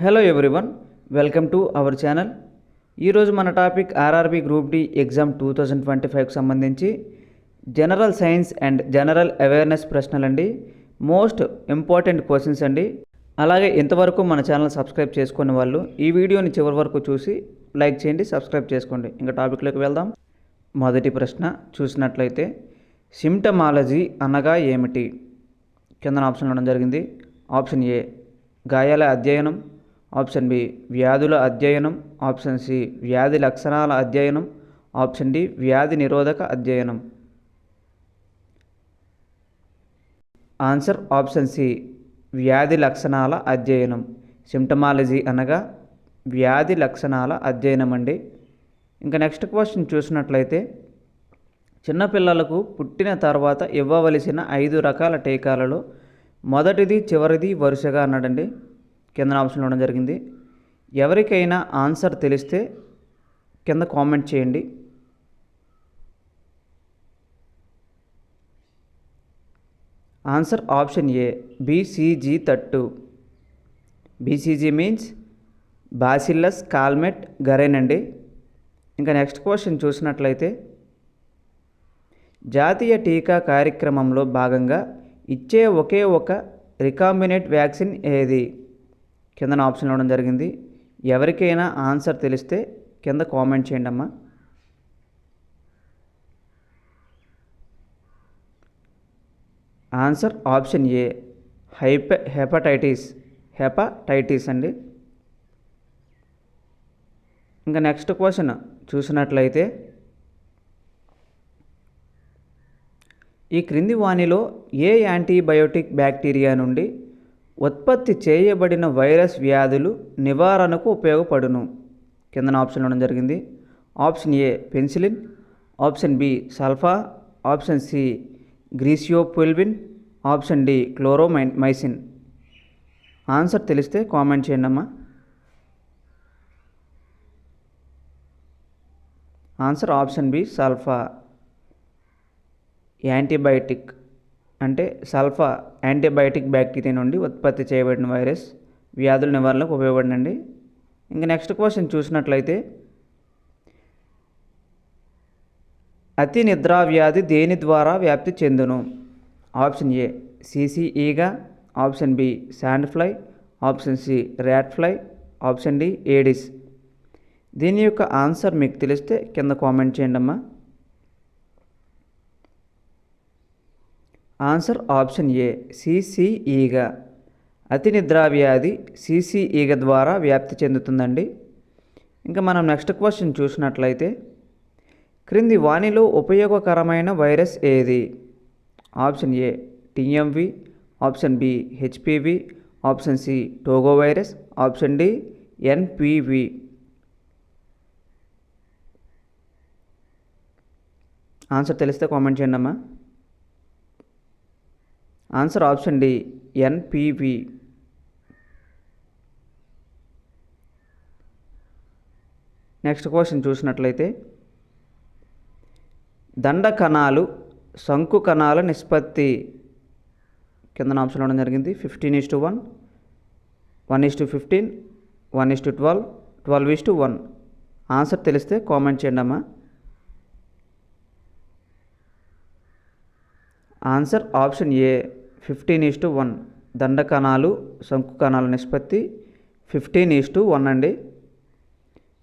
Hello everyone, welcome to our channel. ఈరోజు మన topic RRB group D exam 2025కి సంబంధించి general science and general awareness ప్రశ్నలండి. Most important questions అండి. అలాగే ఇంతవరకు మన ఛానల్ సబ్స్క్రైబ్ చేసుకునే వాళ్ళు ఈ వీడియోని చివరి వరకు చూసి లైక్ చేయండి, సబ్స్క్రైబ్ చేసుకోండి. ఇంకా టాపిక్లోకి వెళ్దాం. మొదటి ప్రశ్న చూసినట్లయితే సిమ్టమాలజీ అనగా ఏమిటి? కింద ఆప్షన్ ఇవ్వడం జరిగింది. ఆప్షన్ ఏ గాయాల అధ్యయనం, ఆప్షన్ బి వ్యాధుల అధ్యయనం, ఆప్షన్ సి వ్యాధి లక్షణాల అధ్యయనం, ఆప్షన్ డి వ్యాధి నిరోధక అధ్యయనం. ఆన్సర్ ఆప్షన్ సి వ్యాధి లక్షణాల అధ్యయనం. సిమ్టమాలజీ అనగా వ్యాధి లక్షణాల అధ్యయనం అండి. ఇంకా నెక్స్ట్ క్వశ్చన్ చూసినట్లయితే చిన్నపిల్లలకు పుట్టిన తర్వాత ఇవ్వవలసిన 5 రకాల టీకాలలో మొదటిది చివరిది వరుసగా అన్నాడండి. కింద ఆప్షన్ ఇవ్వడం జరిగింది. ఎవరికైనా ఆన్సర్ తెలిస్తే కింద కామెంట్ చేయండి. Answer option A BCG30. BCG means bacillus Calmette Guerin అండి. ఇంకా నెక్స్ట్ క్వశ్చన్ చూసినట్లయితే జాతీయ టీకా కార్యక్రమంలో భాగంగా ఇచ్చే ఒకే ఒక రికాంబినెంట్ వ్యాక్సిన్ ఏది? కింద ఆప్షన్ ఇవ్వడం జరిగింది. ఎవరికైనా ఆన్సర్ తెలిస్తే కింద కామెంట్ చేయండి అమ్మా. ఆన్సర్ ఆప్షన్ ఏ హెపటైటిస్ అండి. ఇంకా నెక్స్ట్ క్వశ్చన్ చూసినట్లయితే ఈ క్రింది వానిలో ఏ యాంటీబయోటిక్ బ్యాక్టీరియా నుండి ఉత్పత్తి చేయబడిన వైరస్ వ్యాధులు నివారణకు ఉపయోగపడును? కింద ఆప్షన్ ఇవ్వడం జరిగింది. Option A penicillin, option B sulfa, option C griseofulvin, option D chloromycin. Answer తెలిస్తే కామెంట్ చేయండి అమ్మా. Answer option B sulfa. Antibiotic అంటే సల్ఫా యాంటీబయాటిక్ బ్యాక్టీరియా నుండి ఉత్పత్తి చేయబడిన వైరస్ వ్యాధుల నివారణకు ఉపయోగపడినండి. ఇంకా నెక్స్ట్ క్వశ్చన్ చూసినట్లయితే అతి నిద్రా వ్యాధి దేని ద్వారా వ్యాప్తి చెందును? ఆప్షన్ ఏ CCEగా, option B sand fly, option C rat fly, option D Aedes. దీని యొక్క ఆన్సర్ మీకు తెలిస్తే కింద కామెంట్ చేయండి అమ్మా. ఆన్సర్ ఆప్షన్ ఏ CCEగా. అతి నిద్రా వ్యాధి CCEగా ద్వారా వ్యాప్తి చెందుతుందండి. ఇంకా మనం నెక్స్ట్ క్వశ్చన్ చూసినట్లయితే క్రింది వానిలో ఉపయోగకరమైన వైరస్ ఏది? Option A TMV, option B HPV, option C టోగో virus, option D NPV. Answer తెలిస్తే కామెంట్ చేయండి అమ్మా. Answer option D NPV. Next question చూసినట్లయితే దండ కణాలు శంకు కణాల నిష్పత్తి కింద ఆప్షన్ ఇవ్వడం జరిగింది. 15:1, 1:15, 1:12, 12:1. ఆన్సర్ తెలిస్తే కామెంట్ చేయండి అమ్మా. ఆన్సర్ ఆప్షన్ ఏ 15:1. దండ కణాలు శంకు కణాల నిష్పత్తి 15:1 అండి.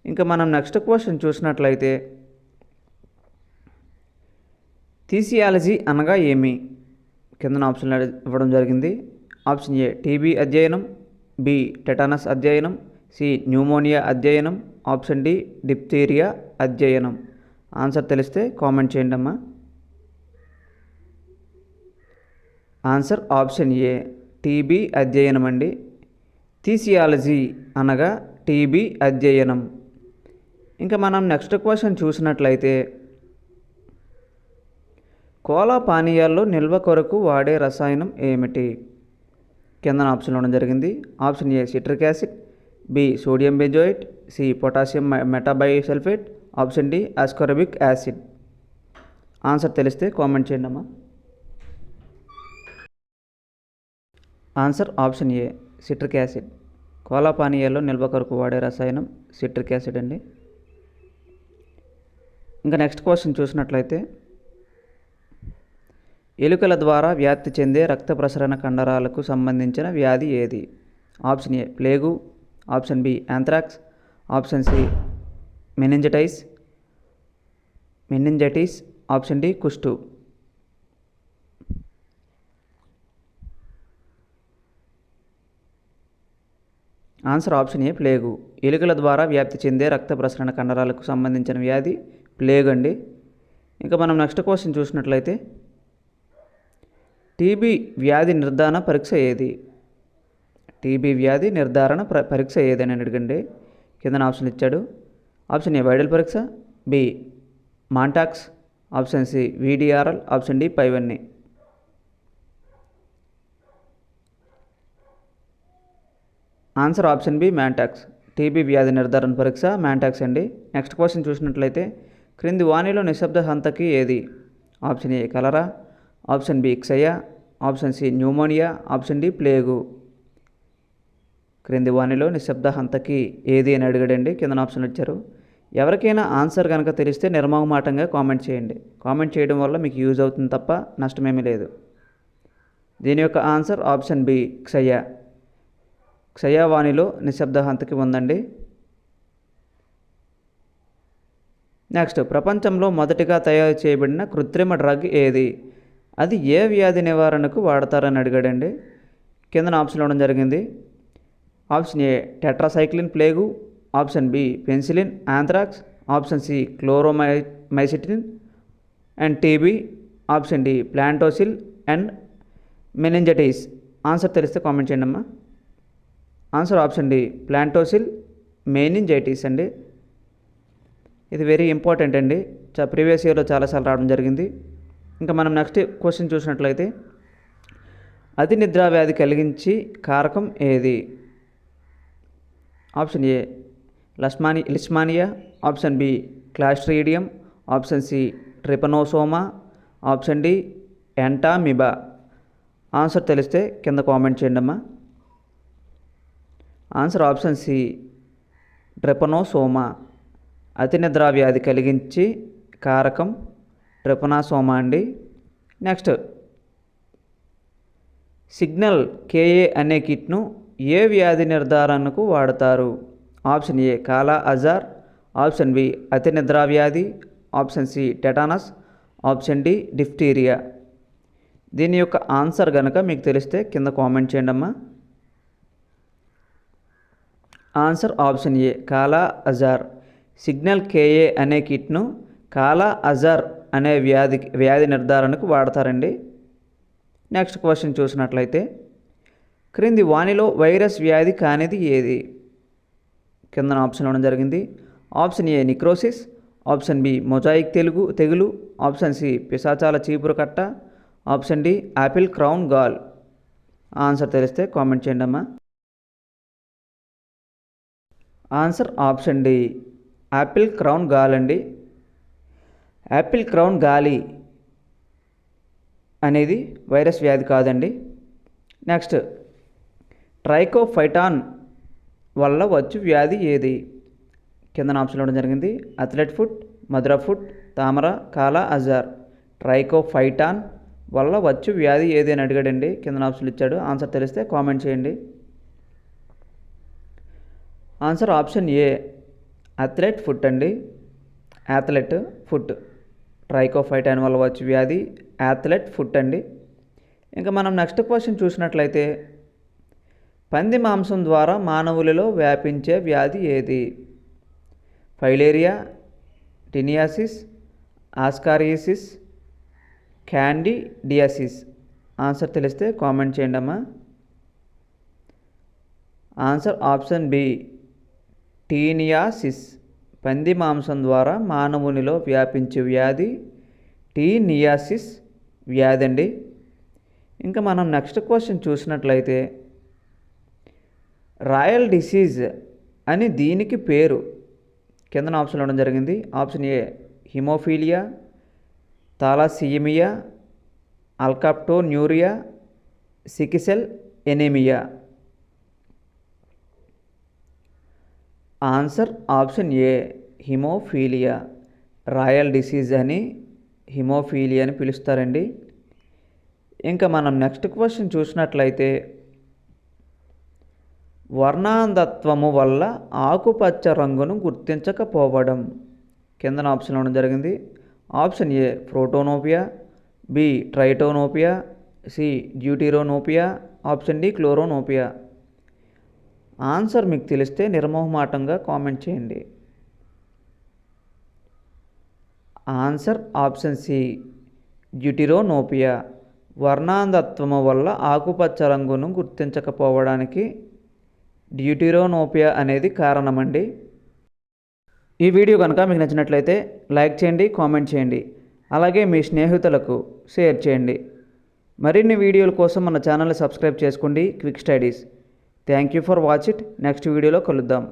ఇంకా మనం నెక్స్ట్ క్వశ్చన్ చూసినట్లయితే థీసియాలజీ అనగా ఏమి? కింద ఆప్షన్ ఇవ్వడం జరిగింది. ఆప్షన్ ఏ TB అధ్యయనం, బి టెటానస్ అధ్యయనం, సి న్యూమోనియా అధ్యయనం, ఆప్షన్ డి డిప్తీరియా అధ్యయనం. ఆన్సర్ తెలిస్తే కామెంట్ చేయండి అమ్మా. ఆన్సర్ ఆప్షన్ ఏ TB అధ్యయనం అండి. థీసియాలజీ అనగా TB అధ్యయనం. ఇంకా మనం నెక్స్ట్ క్వశ్చన్ చూసినట్లయితే కోలా పానీయాల్లో నిల్వ కొరకు వాడే రసాయనం ఏమిటి? కింద ఆప్షన్ ఇవ్వడం జరిగింది. Option A citric acid, B sodium benzoate, C potassium metabisulphite, option D ascorbic acid. Answer తెలిస్తే కామెంట్ చేయండి అమ్మా. Answer option A citric acid. Cola పానీయాల్లో నిల్వ కొరకు వాడే రసాయనం సిట్రిక్ యాసిడ్ అండి. ఇంకా నెక్స్ట్ క్వశ్చన్ చూసినట్లయితే ఎలుకల ద్వారా వ్యాప్తి చెందే రక్త ప్రసరణ కండరాలకు సంబంధించిన వ్యాధి ఏది? Option A plague, option B anthrax, option C meningitis, option D కుష్టు. Answer option A plague. ఎలుకల ద్వారా వ్యాప్తి చెందే రక్త ప్రసరణ కండరాలకు సంబంధించిన వ్యాధి ప్లేగ్ అండి. ఇంకా మనం నెక్స్ట్ క్వశ్చన్ చూసినట్లయితే టీబీ వ్యాధి నిర్ధారణ పరీక్ష ఏది? టీబీ వ్యాధి నిర్ధారణ పరీక్ష ఏదని అడగండి. కింద ఆప్షన్ ఇచ్చాడు. ఆప్షన్ ఏ వైడల్ పరీక్ష, B Mantoux, option C VDRL, option D పైవన్నీ. Answer option B Mantoux. TB వ్యాధి నిర్ధారణ పరీక్ష మ్యాంటాక్స్ అండి. నెక్స్ట్ క్వశ్చన్ చూసినట్లయితే క్రింది వాణిలో నిశ్శబ్ద హంతకి ఏది? Option A cholera, option B క్షయ, option C pneumonia, option D plague. క్రింది వాణిలో నిశ్శబ్ద హంతకి ఏది అని అడిగాడండి. కింద ఆప్షన్లు ఇచ్చారు. ఎవరికైనా ఆన్సర్ కనుక తెలిస్తే నిర్మోహమాటంగా కామెంట్ చేయండి. కామెంట్ చేయడం వల్ల మీకు యూజ్ అవుతుంది తప్ప నష్టమేమీ లేదు. దీని యొక్క ఆన్సర్ ఆప్షన్ బి క్షయ. క్షయవాణిలో నిశ్శబ్ద హంతకి ఉందండి. నెక్స్ట్ ప్రపంచంలో మొదటిగా తయారు చేయబడిన కృత్రిమ డ్రగ్ ఏది? అది ఏ వ్యాధి నివారణకు వాడతారని అడిగాడండి. కింద ఆప్షన్ ఇవ్వడం జరిగింది. Option A tetracycline plague, option B penicillin anthrax, option C chloromycetin and TB, option D prontosil and meningitis. Answer తెలిస్తే కామెంట్ చేయండి అమ్మా. Answer option D prontosil meningitis అండి. ఇది వెరీ ఇంపార్టెంట్ అండి. ప్రీవియస్ ఇయర్లో చాలాసార్లు రావడం జరిగింది. ఇంకా మనం నెక్స్ట్ క్వశ్చన్ చూసినట్లయితే అతి నిద్రా వ్యాధి కలిగించి కారకం ఏది? Option A leishmania, option B clostridium, option C trypanosoma, option D entamoeba. Answer తెలిస్తే కింద కామెంట్ చేయండి అమ్మా. Answer option C trypanosoma. అతి నిద్రా వ్యాధి కలిగించి కారకం ట్రిపనోసోమా అండి. నెక్స్ట్ సిగ్నల్ కేఏ అనే కిట్ను ఏ వ్యాధి నిర్ధారణకు వాడతారు? ఆప్షన్ ఏ కాలా అజార్, ఆప్షన్ బి అతి నిద్రా వ్యాధి, option C tetanus, option D diphtheria. దీని యొక్క ఆన్సర్ కనుక మీకు తెలిస్తే కింద కామెంట్ చేయండి అమ్మా. ఆన్సర్ ఆప్షన్ ఏ కాలా అజార్. సిగ్నల్ కేఏ అనే కిట్ను కాలా అజార్ అనే వ్యాధి నిర్ధారణకు వాడతారండి. నెక్స్ట్ క్వశ్చన్ చూసినట్లయితే క్రింది వాణిలో వైరస్ వ్యాధి కానిది ఏది? కింద ఆప్షన్ ఇవ్వడం జరిగింది. Option A necrosis, option B mosaic తెగులు, ఆప్షన్ సి పిశాచాల చీపురు కట్ట, option D apple crown gall. Answer తెలిస్తే కామెంట్ చేయండి అమ్మా. Answer option D apple crown gall అండి. యాపిల్ క్రౌన్ గాలి అనేది వైరస్ వ్యాధి కాదండి. నెక్స్ట్ ట్రైకోఫైటాన్ వల్ల వచ్చు వ్యాధి ఏది? కింద ఆప్షన్ ఇవ్వడం జరిగింది. అథ్లెట్ ఫుట్, మధుర ఫుట్, తామర, కాలా అజార్. ట్రైకోఫైటాన్ వల్ల వచ్చు వ్యాధి ఏది అని అడిగాడండి. కింద ఆప్షన్లు ఇచ్చాడు. ఆన్సర్ తెలిస్తే కామెంట్ చేయండి. Answer option A athlete foot అండి. Athlete foot. ట్రైకోఫైటాన్ వల్ల వచ్చు వ్యాధి అథ్లెట్ ఫుట్ అండి. ఇంకా మనం నెక్స్ట్ క్వశ్చన్ చూసినట్లయితే పంది మాంసం ద్వారా మానవులలో వ్యాపించే వ్యాధి ఏది? Filaria, taeniasis, ascariasis, candidiasis. Answer తెలిస్తే కామెంట్ చేయండి అమ్మా. Answer option B taeniasis. పంది మాంసం ద్వారా మానవునిలో వ్యాపించే వ్యాధి టీనియాసిస్ వ్యాధి అండి. ఇంకా మనం నెక్స్ట్ క్వశ్చన్ చూసినట్లయితే రాయల్ డిసీజ్ అని దీనికి పేరు. కింద ఆప్షన్ ఇవ్వడం జరిగింది. Option A haemophilia, thalassaemia, alkaptonuria, sickle cell anaemia. Answer option A haemophilia. Royal disease అని హిమోఫీలియా అని పిలుస్తారండి. ఇంకా మనం నెక్స్ట్ క్వశ్చన్ చూసినట్లయితే వర్ణాంధత్వము వల్ల ఆకుపచ్చ రంగును గుర్తించకపోవడం కిందన ఆప్షన్ ఇవ్వడం జరిగింది. Option A protanopia, B tritanopia, C deuteranopia, option D chloronopia. Answer మీకు తెలిస్తే నిర్మోహమాటంగా కామెంట్ చేయండి. Answer option C deuteranopia. వర్ణాంధత్వము వల్ల ఆకుపచ్చ రంగును గుర్తించకపోవడానికి డ్యూటిరోనోపియా అనేది కారణమండి. ఈ వీడియో కనుక మీకు నచ్చినట్లయితే లైక్ చేయండి, కామెంట్ చేయండి, అలాగే మీ స్నేహితులకు షేర్ చేయండి. మరిన్ని వీడియోల కోసం మన ఛానల్ని సబ్స్క్రైబ్ చేసుకోండి. Quick studies. Thank you for watch it. Next వీడియోలో కలుద్దాం.